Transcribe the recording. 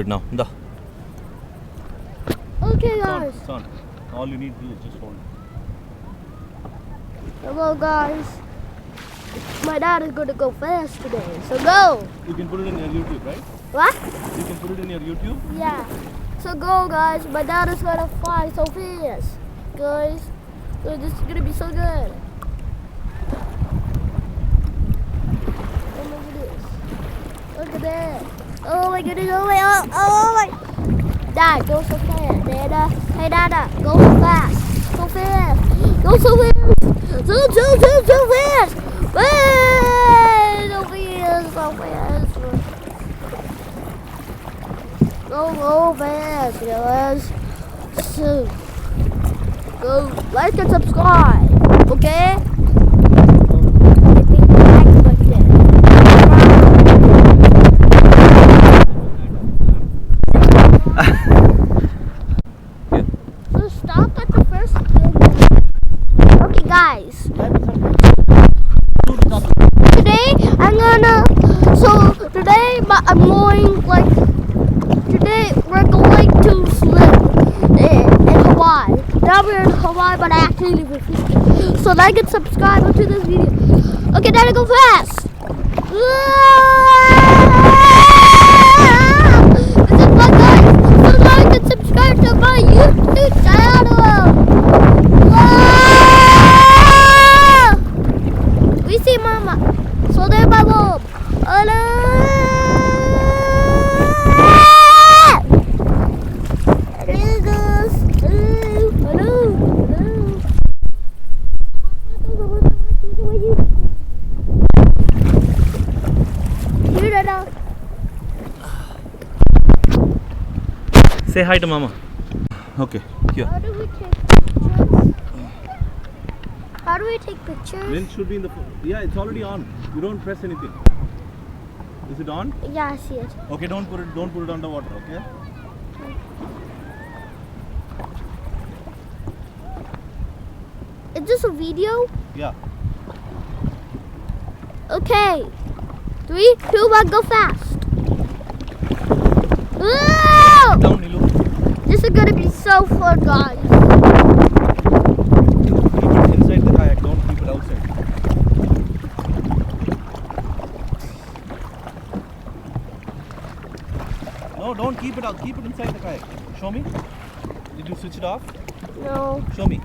it now. Da. Okay, guys. It's on. All you need to do is just hold it. Hello, guys. My dad is going to go fast today, so go. You can put it in your YouTube, right? What? You can put it in your YouTube. Yeah. So go, guys. My dad is going to fly so fast, guys. So this is going to be so good. Oh, look at this. Look at that. Oh my goodness. Oh my. Dad, go so fast. Dad, hey, Dada, go so fast. So fast. Go so fast. So fast. Hey, so fast. Go fast, guys. So, go like and subscribe, okay? So stop at the first thing. Okay, guys. Today we're going to swim in Hawaii. Now we're in Hawaii, but I actually live in Houston. So like and subscribe to this video. Okay, Daddy, go fast. This is fun, guys. So like and subscribe to my YouTube channel. We see Mama. So there's my mom. Hello. Say hi to Mama. Okay, here. How do we take pictures? How do we take pictures? Lens should be in the phone. Yeah, it's already on. You don't press anything. Is it on? Yeah, I see it. Okay, don't put it underwater, okay? Is this a video? Yeah. Okay. 3, 2, 1, go fast. Down, Nilu. This is gonna be so fun, guys. Keep it inside the kayak, don't keep it outside. No, don't keep it out. Keep it inside the kayak. Show me. Did you switch it off? No. Show me.